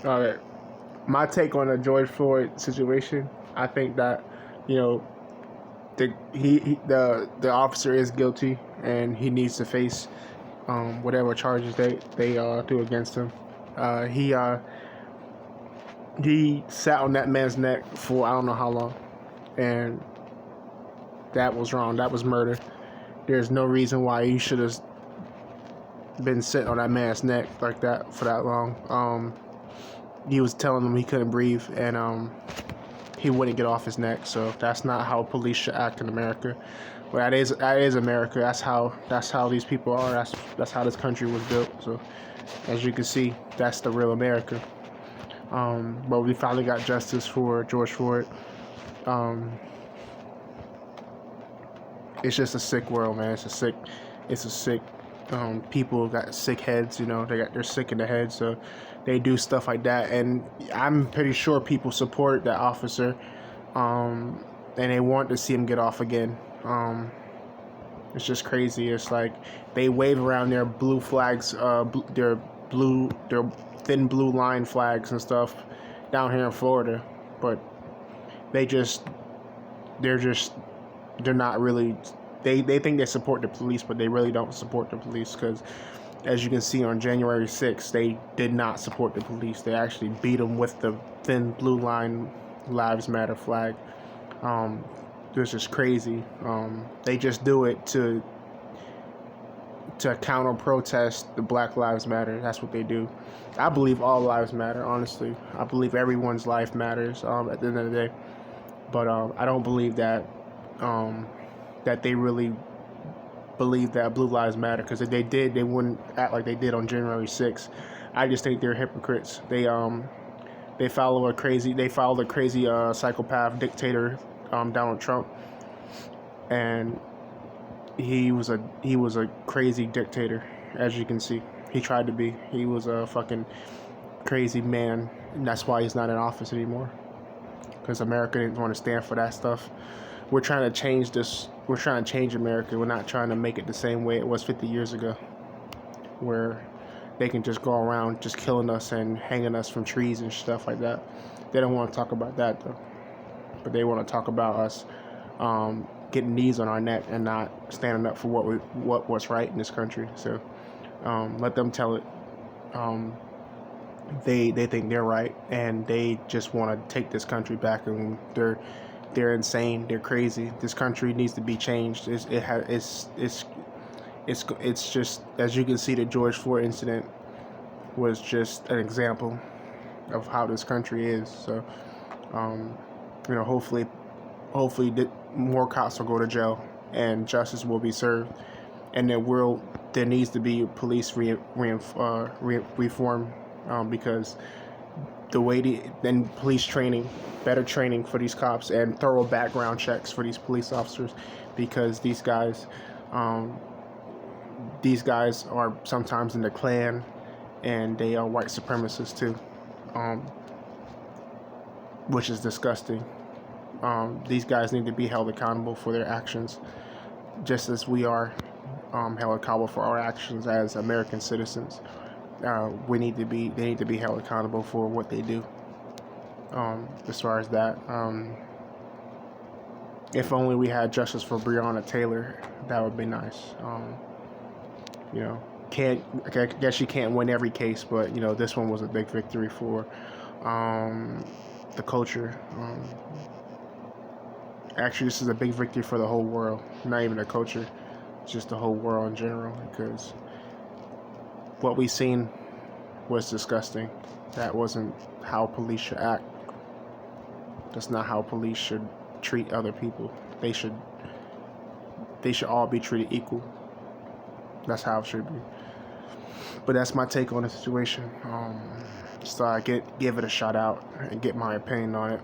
All right. My take on the George Floyd situation, I think that, you know, the officer is guilty and he needs to face whatever charges they do against him. He sat on that man's neck for I don't know how long, and that was wrong. That was murder. There's no reason why he should have been sitting on that man's neck like that for that long. He was telling him he couldn't breathe, and he wouldn't get off his neck. So that's not how police should act in America. But that is America. That's how these people are. That's how this country was built. So as you can see, that's the real America. But we finally got justice for George Floyd. Um, it's just a sick world, man. It's a sick. People got sick heads. They're sick in the head, so they do stuff like that. And I'm pretty sure people support that officer, and they want to see him get off again. It's just crazy. It's like they wave around their blue flags, their thin blue line flags and stuff down here in Florida, but they're not really. They think they support the police, but they really don't support the police because, as you can see on January 6th, they did not support the police. They actually beat them with the thin blue line Lives Matter flag. It's just crazy. They just do it to counter protest the Black Lives Matter. That's what they do. I believe all lives matter, honestly. I believe everyone's life matters at the end of the day. But I don't believe that that they really believe that Blue Lives Matter, because if they did, they wouldn't act like they did on January 6th. I just think they're hypocrites. They follow a crazy psychopath dictator, Donald Trump, and he was a crazy dictator. As you can see, he tried to be. He was a fucking crazy man, and that's why he's not in office anymore. Because America didn't want to stand for that stuff. We're trying to change this. We're trying to change America. We're not trying to make it the same way it was 50 years ago, where they can just go around just killing us and hanging us from trees and stuff like that. They don't want to talk about that though, but they want to talk about us getting knees on our neck and not standing up for what's right in this country. So let them tell it. They think they're right, and they just want to take this country back, and they're insane. They're crazy. This country needs to be changed. It's just, as you can see, the George Floyd incident was just an example of how this country is. So, hopefully more cops will go to jail and justice will be served, and there needs to be police reform, because the way then police training, better training for these cops, and thorough background checks for these police officers, because these guys are sometimes in the Klan, and they are white supremacists too, which is disgusting. These guys need to be held accountable for their actions, just as we are held accountable for our actions as American citizens. They need to be held accountable for what they do. As far as that, if only we had justice for Breonna Taylor, that would be nice. I guess you can't win every case, but this one was a big victory for the culture. Actually, this is a big victory for the whole world, not even the culture, just the whole world in general, because what we seen was disgusting. That wasn't how police should act. That's not how police should treat other people. They should all be treated equal. That's how it should be. But that's my take on the situation. So I give it a shout out and get my opinion on it.